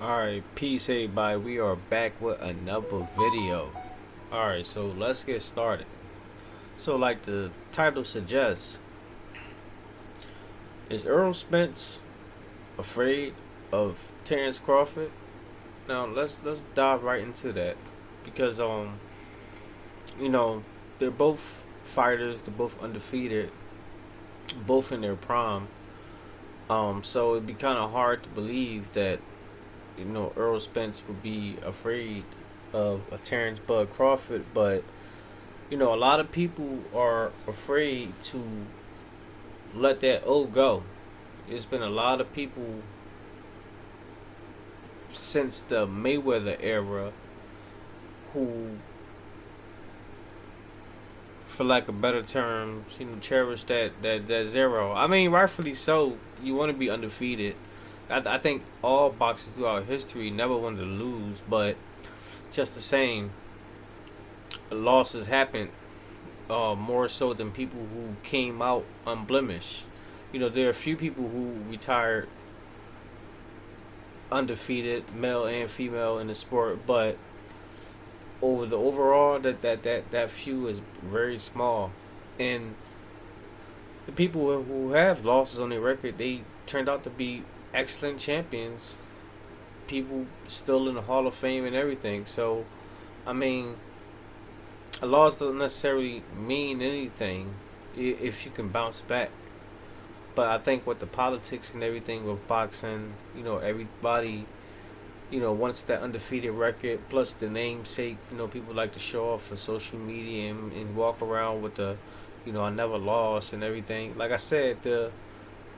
Alright, peace everybody. We are back with another video. Alright, so let's get started. So like the title suggests, is Errol Spence afraid of Terence Crawford? Now let's dive right into that. Because you know, they're both fighters, they're both undefeated, both in their prime. So it'd be kinda hard to believe that Earl Spence would be afraid of a Terrence Bud Crawford, but a lot of people are afraid to let that O go. It's been a lot of people since the Mayweather era who, for lack of better terms, cherish that zero. I mean, rightfully so. You want to be undefeated. I think all boxers throughout history never wanted to lose, but just the same, losses happen more so than people who came out unblemished. There are a few people who retired undefeated, male and female in the sport, but over the overall, that few is very small, and the people who have losses on their record, they turned out to be excellent champions. People still in the Hall of Fame and everything. So, I mean, a loss doesn't necessarily mean anything if you can bounce back. But I think with the politics and everything with boxing, everybody, wants that undefeated record plus the namesake. People like to show off for social media and walk around with the, I never lost and everything. Like I said, the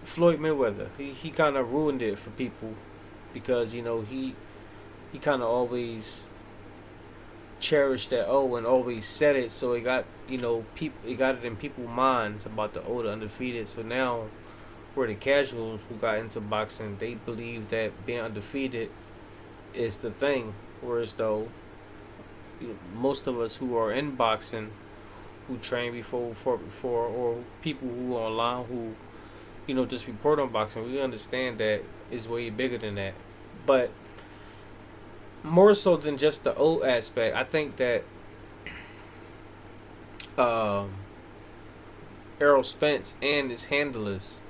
Floyd Mayweather, he kind of ruined it for people because he kind of always cherished that O and always said it, so it got people, it got it in people's minds about the O, the undefeated. So now, where the casuals who got into boxing, they believe that being undefeated is the thing, whereas though most of us who are in boxing, who train before, or people who are online who just report on boxing, we understand that it's way bigger than that. But more so than just the O aspect, I think that um, Errol Spence and his handlers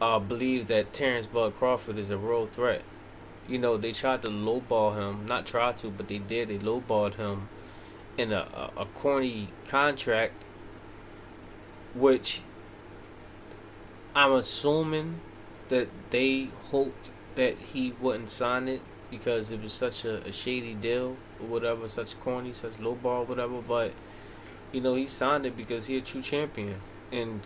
believe that Terence Bud Crawford is a real threat. They tried to lowball him, not try to, but they did. They lowballed him in a corny contract, which I'm assuming that they hoped that he wouldn't sign it because it was such a shady deal or whatever, such corny, such lowball, whatever. But he signed it because he a true champion. And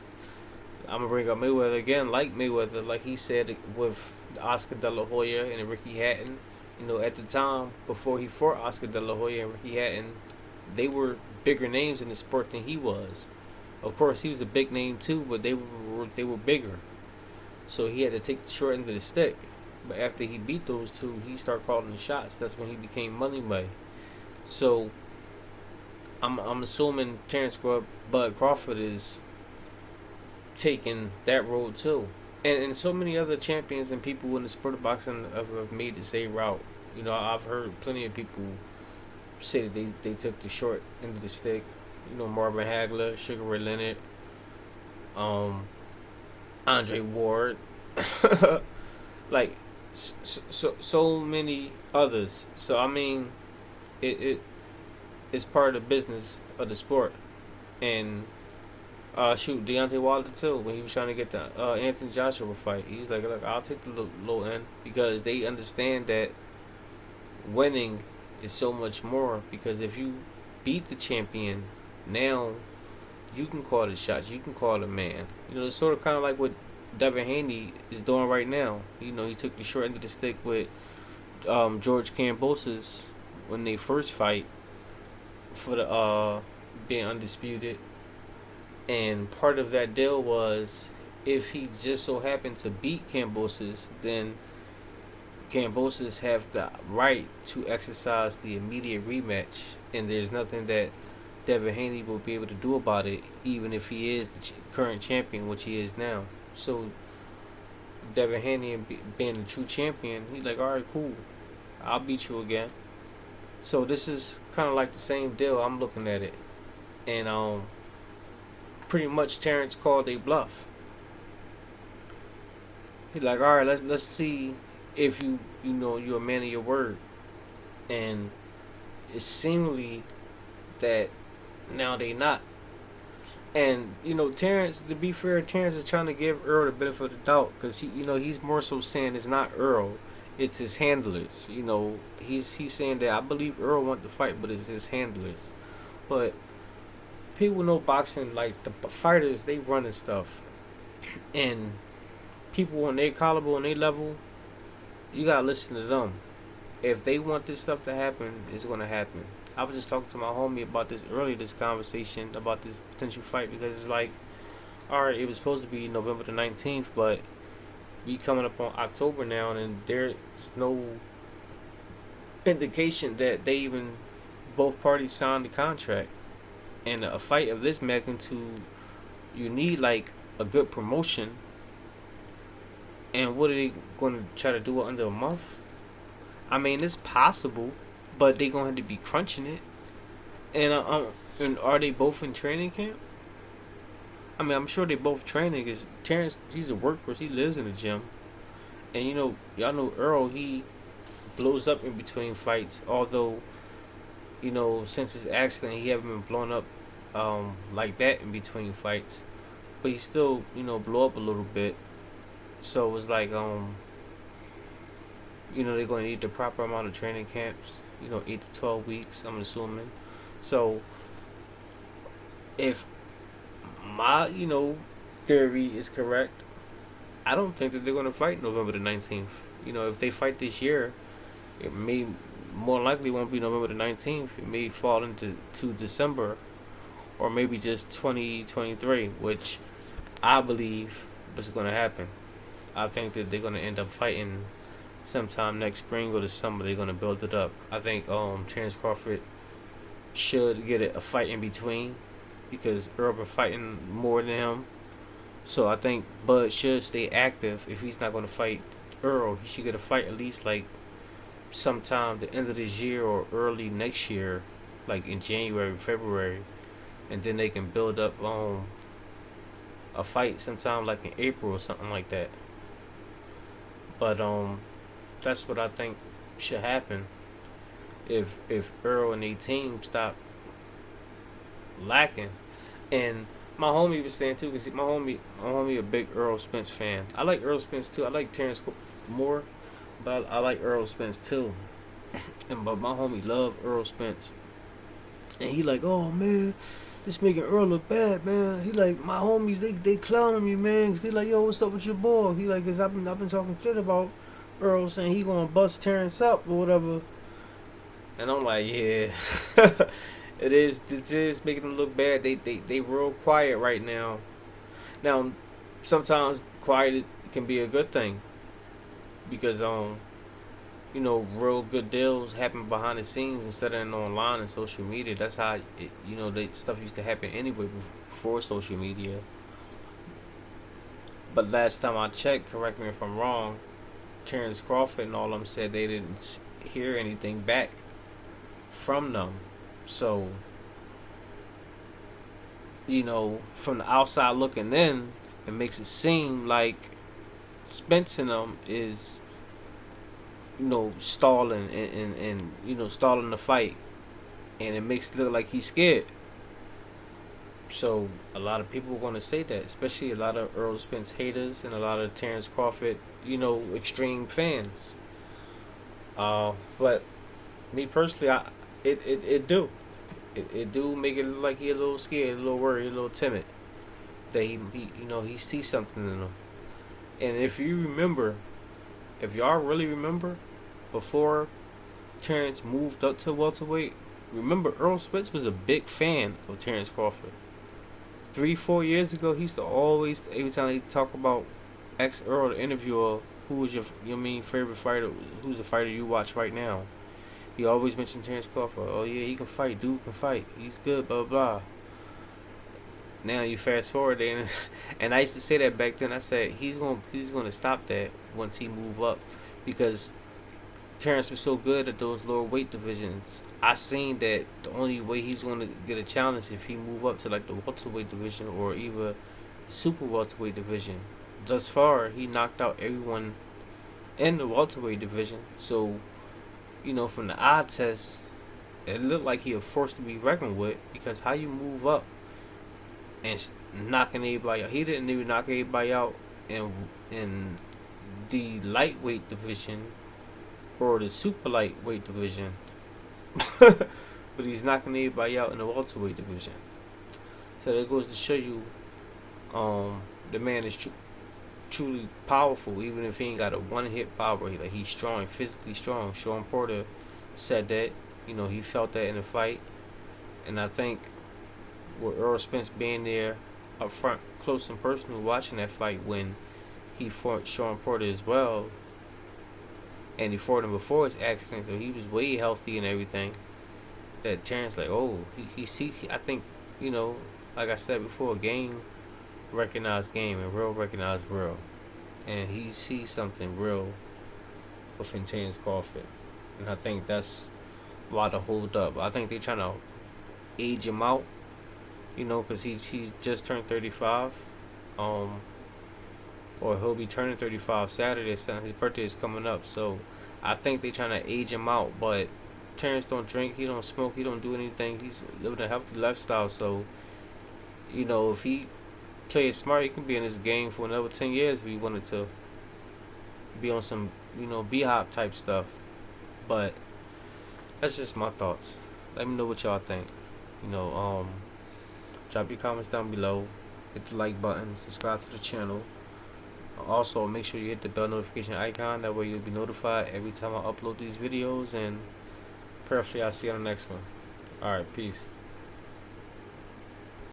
I'm gonna bring up Mayweather again, like Mayweather, like he said with Oscar De La Hoya and Ricky Hatton. At the time before he fought Oscar De La Hoya and Ricky Hatton, they were bigger names in the sport than he was. Of course, he was a big name too, but they were bigger. So he had to take the short end of the stick. But after he beat those two, he started calling the shots. That's when he became Money May. So I'm assuming Terence Bud Crawford is taking that road too. And so many other champions and people in the sport of boxing have made the same route. I've heard plenty of people say that they took the short end of the stick. Marvin Hagler, Sugar Ray Leonard, um, Andre Ward, like so many others. So I mean, it's part of the business of the sport. And shoot, Deontay Wilder too. When he was trying to get the Anthony Joshua fight, he was like, "Look, I'll take the low end," because they understand that winning is so much more. Because if you beat the champion, now you can call the shots. You can call the man. It's sort of kind of like what Devin Haney is doing right now. He took the short end of the stick with George Kambosos when they first fight for the being undisputed. And part of that deal was if he just so happened to beat Kambosos, then Kambosos have the right to exercise the immediate rematch, and there's nothing that Devin Haney will be able to do about it, even if he is the current champion, which he is now. So Devin Haney and being the true champion, he's like, all right, cool, I'll beat you again. So this is kind of like the same deal. I'm looking at it, and pretty much Terrence called a bluff. He's like, all right, let's see if you're a man of your word, and it's seemingly that now they not. And Terrence, to be fair, Terrence is trying to give Earl the benefit of the doubt because he's more so saying it's not Earl, it's his handlers. He's saying that I believe Earl want to fight, but it's his handlers. But people know boxing, like the fighters, they running stuff, and people on their caliber, on their level, you gotta listen to them. If they want this stuff to happen, it's gonna happen. I was just talking to my homie about this earlier, this conversation about this potential fight, because it's like, all right, it was supposed to be November the 19th, but we coming up on October now, and there's no indication that they even both parties signed the contract. And a fight of this magnitude, you need like a good promotion. And what are they going to try to do it under a month? I mean, it's possible, but they going to have to be crunching it. And are they both in training camp? I mean, I'm sure they both training because Terrence, he's a workhorse. He lives in the gym. And y'all know Earl, he blows up in between fights. Although, since his accident, he haven't been blown up like that in between fights. But he still, blow up a little bit. So it's like, they're going to need the proper amount of training camps. 8 to 12 weeks, I'm assuming. So if my, theory is correct, I don't think that they're going to fight November the 19th. If they fight this year, it may more likely won't be November the 19th. It may fall into December, or maybe just 2023, which I believe is going to happen. I think that they're going to end up fighting sometime next spring or the summer. They're going to build it up. I think Terence Crawford should get a fight in between because Earl been fighting more than him. So I think Bud should stay active. If he's not going to fight Earl, he should get a fight at least like sometime the end of this year or early next year, like in January, February, and then they can build up a fight sometime like in April or something like that. But that's what I think should happen if Earl and the team stop lacking. And my homie was saying too, cause my homie a big Errol Spence fan. I like Errol Spence too. I like Terrence more, but I like Errol Spence too. But my homie love Errol Spence, and he like, oh man, this making Earl look bad, man. He like, my homies, they clowning me, man. Cause they like, yo, what's up with your boy? He like, cause I've been talking shit about Earl, saying he gonna bust Terrence up or whatever. And I'm like, yeah, it is making them look bad. They real quiet right now. Now, sometimes quiet can be a good thing because real good deals happen behind the scenes instead of online and social media. That's how that stuff used to happen anyway before social media. But last time I checked, correct me if I'm wrong, Terence Crawford and all of them said they didn't hear anything back from them. So, from the outside looking in, it makes it seem like Spence and them is, stalling and stalling the fight. And it makes it look like he's scared. So, a lot of people are going to say that, especially a lot of Errol Spence haters and a lot of Terence Crawford, extreme fans. But me personally, it do make it look like he a little scared, a little worried, a little timid. That he sees something in him. And if y'all really remember, before Terrence moved up to welterweight, remember Errol Spence was a big fan of Terence Crawford. 3-4 years ago, he used to always, every time he talk about ex Earl, the interviewer, who was your favorite fighter, who's the fighter you watch right now. He always mentioned Terence Crawford. Oh yeah, he can fight. Dude can fight. He's good. Blah blah. Now you fast forward and and I used to say that back then. I said he's gonna stop that once he move up, because Terrence was so good at those lower weight divisions. I seen that the only way he's gonna get a challenge if he move up to like the welterweight division or even super welterweight division. Thus far, he knocked out everyone in the welterweight division. So from the eye test, it looked like he a force to be reckoned with, because how you move up and knocking everybody out. He didn't even knock everybody out in the lightweight division or the super lightweight division, but he's knocking everybody out in the welterweight division. So that goes to show you, the man is truly powerful, even if he ain't got a one hit power. Like, he's strong, physically strong. Sean Porter said that, he felt that in the fight, and I think with Errol Spence being there up front, close and personal, watching that fight when he fought Sean Porter as well, and he fought him before his accident, so he was way healthy and everything. That Terrence, like, oh, he see, I think, like I said before, game recognize game and real recognize real, and he sees something real within Terence Crawford, and I think that's why the hold up. I think they trying to age him out, because he's just turned 35, or he'll be turning 35 Saturday. So his birthday is coming up, so I think they trying to age him out. But Terrence don't drink, he don't smoke, he don't do anything. He's living a healthy lifestyle, so if he plays smart, he can be in this game for another 10 years if he wanted to be on some B-hop type stuff. But that's just my thoughts. Let me know what y'all think. Drop your comments down below. Hit the like button. Subscribe to the channel. Also, make sure you hit the bell notification icon. That way you'll be notified every time I upload these videos. And prayerfully, I'll see you on the next one. Alright, peace.